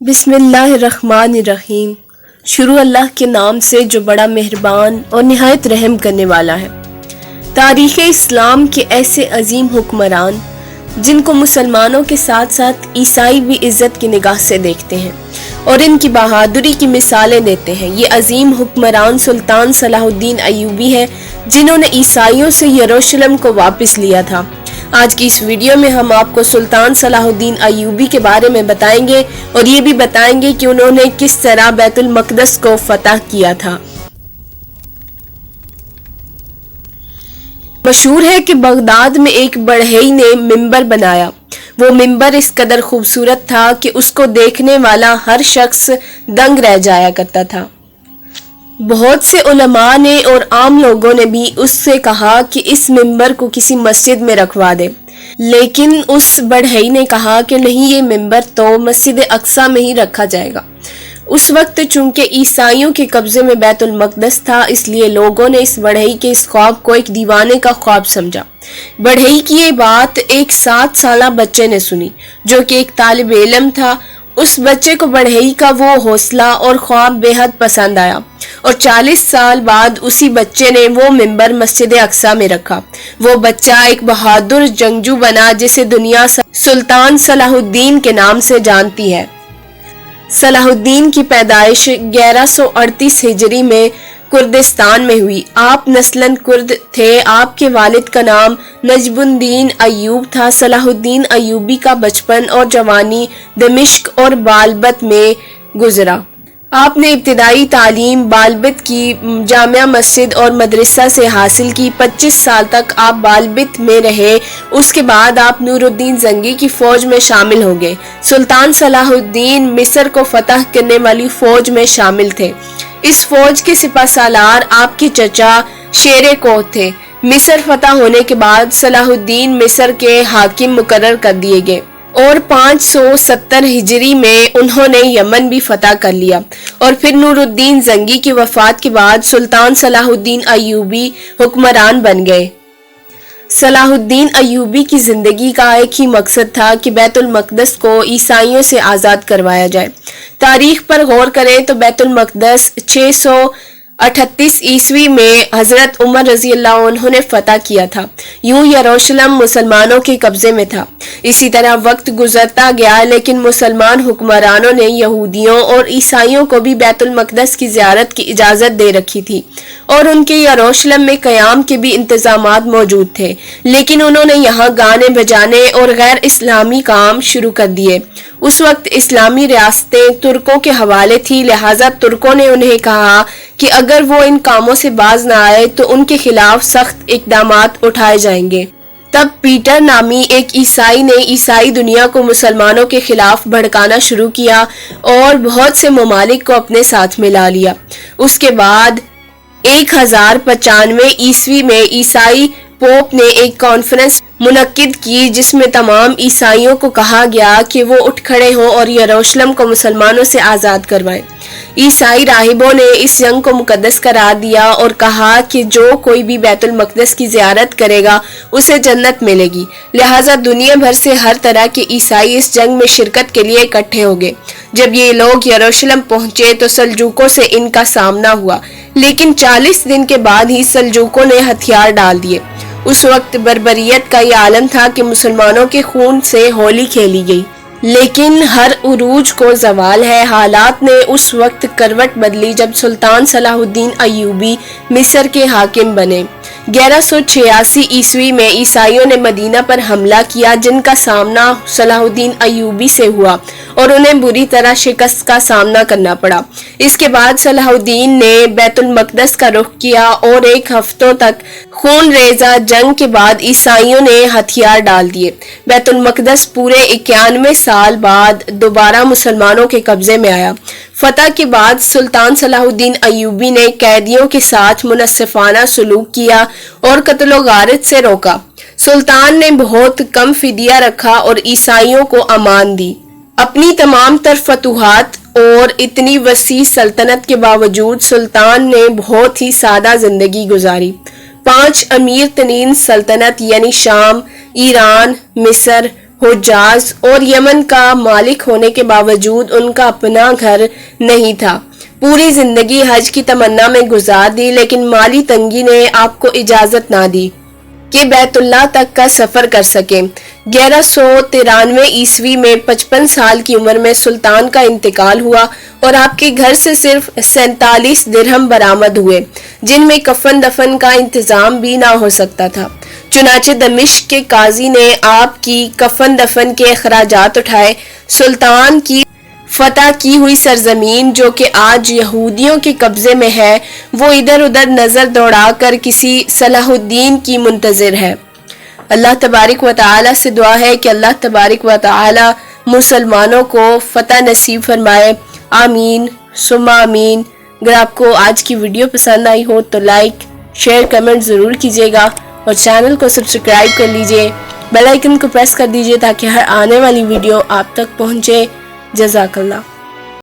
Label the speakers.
Speaker 1: بسم اللہ الرحمن الرحیم۔ شروع اللہ کے نام سے جو بڑا مہربان اور نہایت رحم کرنے والا ہے۔ تاریخ اسلام کے ایسے عظیم حکمران جن کو مسلمانوں کے ساتھ ساتھ عیسائی بھی عزت کی نگاہ سے دیکھتے ہیں اور ان کی بہادری کی مثالیں دیتے ہیں، یہ عظیم حکمران سلطان صلاح الدین ایوبی ہے جنہوں نے عیسائیوں سے یروشلم کو واپس لیا تھا۔ آج کی اس ویڈیو میں ہم آپ کو سلطان صلاح الدین ایوبی کے بارے میں بتائیں گے اور یہ بھی بتائیں گے کہ انہوں نے کس طرح بیت المقدس کو فتح کیا تھا۔ مشہور ہے کہ بغداد میں ایک بڑھئی نے ممبر بنایا۔ وہ ممبر اس قدر خوبصورت تھا کہ اس کو دیکھنے والا ہر شخص دنگ رہ جایا کرتا تھا۔ بہت سے علماء نے اور عام لوگوں نے بھی اس سے کہا کہ اس ممبر کو کسی مسجد میں رکھوا دے، لیکن اس بڑھئی نے کہا کہ نہیں، یہ ممبر تو مسجد اقصی میں ہی رکھا جائے گا۔ اس وقت چونکہ عیسائیوں کے قبضے میں بیت المقدس تھا، اس لیے لوگوں نے اس بڑھئی کے اس خواب کو ایک دیوانے کا خواب سمجھا۔ بڑھئی کی یہ بات ایک 7 سالہ بچے نے سنی جو کہ ایک طالب علم تھا۔ اس بچے کو بڑھئی کا وہ حوصلہ اور خواب بے حد پسند آیا اور 40 سال بعد اسی بچے نے وہ ممبر مسجد اقصی میں رکھا۔ وہ بچہ ایک بہادر جنگجو بنا جسے دنیا سلطان صلاح الدین کے نام سے جانتی ہے۔ صلاح الدین کی پیدائش 1138 ہجری میں کردستان میں ہوئی۔ آپ نسلاً کرد تھے۔ آپ کے والد کا نام نجم الدین ایوب تھا۔ صلاح الدین ایوبی کا بچپن اور جوانی دمشق اور بالبت میں گزرا۔ آپ نے ابتدائی تعلیم بالبت کی جامع مسجد اور مدرسہ سے حاصل کی۔ 25 سال تک آپ بالبت میں رہے۔ اس کے بعد آپ نور الدین زنگی کی فوج میں شامل ہو گئے۔ سلطان صلاح الدین مصر کو فتح کرنے والی فوج میں شامل تھے۔ اس فوج کے سپہ سالار آپ کے چچا شیر کوہ تھے۔ مصر فتح ہونے کے بعد صلاح الدین مصر کے حاکم مقرر کر دیے گئے اور 570 ہجری میں انہوں نے یمن بھی فتح کر لیا، اور پھر نور الدین زنگی کی وفات کے بعد سلطان صلاح الدین ایوبی حکمران بن گئے۔ صلاح الدین ایوبی کی زندگی کا ایک ہی مقصد تھا کہ بیت المقدس کو عیسائیوں سے آزاد کروایا جائے۔ تاریخ پر غور کریں تو بیت المقدس 638 عیسوی میں حضرت عمر رضی اللہ عنہ نے فتح کیا تھا۔ یوں یروشلم مسلمانوں کے قبضے میں تھا۔ اسی طرح وقت گزرتا گیا، لیکن مسلمان حکمرانوں نے یہودیوں اور عیسائیوں کو بھی بیت المقدس کی زیارت کی اجازت دے رکھی تھی اور ان کے یروشلم میں قیام کے بھی انتظامات موجود تھے، لیکن انہوں نے یہاں گانے بجانے اور غیر اسلامی کام شروع کر دیے۔ اس وقت اسلامی ریاستیں ترکوں کے حوالے تھی، لہٰذا ترکوں نے انہیں کہا کہ اگر وہ ان کاموں سے باز نہ آئے تو ان کے خلاف سخت اقدامات اٹھائے جائیں گے۔ تب پیٹر نامی ایک عیسائی نے عیسائی دنیا کو مسلمانوں کے خلاف بھڑکانا شروع کیا اور بہت سے ممالک کو اپنے ساتھ ملا لیا۔ اس کے بعد 1095 عیسوی میں عیسائی پوپ نے ایک کانفرنس منعقد کی جس میں تمام عیسائیوں کو کہا گیا کہ وہ اٹھ کھڑے ہوں اور یروشلم کو مسلمانوں سے آزاد کروائیں۔ عیسائی راہبوں نے اس جنگ کو مقدس قرار دیا اور کہا کہ جو کوئی بھی بیت المقدس کی زیارت کرے گا اسے جنت ملے گی، لہٰذا دنیا بھر سے ہر طرح کے عیسائی اس جنگ میں شرکت کے لیے اکٹھے ہو گئے۔ جب یہ لوگ یروشلم پہنچے تو سلجوقوں سے ان کا سامنا ہوا، لیکن 40 دن کے بعد ہی سلجوقوں نے ہتھیار ڈال دیے۔ اس وقت بربریت کا یہ عالم تھا کہ مسلمانوں کے خون سے ہولی کھیلی گئی، لیکن ہر عروج کو زوال ہے۔ حالات نے اس وقت کروٹ بدلی جب سلطان صلاح الدین ایوبی مصر کے حاکم بنے۔ 1186 عیسوی میں عیسائیوں نے مدینہ پر حملہ کیا جن کا سامنا صلاح الدین ایوبی سے ہوا اور انہیں بری طرح شکست کا سامنا کرنا پڑا۔ اس کے بعد صلاح الدین نے بیت المقدس کا رخ کیا اور ایک ہفتوں تک خون ریزہ جنگ کے بعد عیسائیوں نے ہتھیار ڈال دیے۔ بیت المقدس پورے 91 سال بعد دوبارہ مسلمانوں کے قبضے میں آیا۔ فتح کے بعد سلطان صلاح الدین ایوبی نے قیدیوں کے ساتھ منصفانہ سلوک کیا اور قتل و غارت سے روکا۔ سلطان نے بہت کم فدیہ رکھا اور عیسائیوں کو امان دی۔ اپنی تمام تر فتوحات اور اتنی وسیع سلطنت کے باوجود سلطان نے بہت ہی سادہ زندگی گزاری۔ 5 امیر ترین سلطنت یعنی شام، ایران، مصر، حجاز اور یمن کا مالک ہونے کے باوجود ان کا اپنا گھر نہیں تھا۔ پوری زندگی حج کی تمنا میں گزار دی، لیکن مالی تنگی نے آپ کو اجازت نہ دی کہ بیت اللہ تک کا سفر کر سکیں۔ 1193 عیسوی میں 55 سال کی عمر میں سلطان کا انتقال ہوا اور آپ کے گھر سے صرف 47 درہم برآمد ہوئے، جن میں کفن دفن کا انتظام بھی نہ ہو سکتا تھا۔ چنانچہ دمشق کے قاضی نے آپ کی کفن دفن کے اخراجات اٹھائے۔ سلطان کی فتح کی ہوئی سرزمین جو کہ آج یہودیوں کے قبضے میں ہے، وہ ادھر ادھر نظر دوڑا کر کسی صلاح الدین کی منتظر ہے۔ اللہ تبارک و تعالی سے دعا ہے کہ اللہ تبارک و تعالی مسلمانوں کو فتح نصیب فرمائے، آمین ثم آمین۔ اگر آپ کو آج کی ویڈیو پسند آئی ہو تو لائک شیئر کمنٹ ضرور کیجیے گا اور چینل کو سبسکرائب کر لیجیے، بیل آئیکن کو پریس کر دیجیے تاکہ ہر آنے والی ویڈیو آپ تک پہنچے۔ جزاک اللہ۔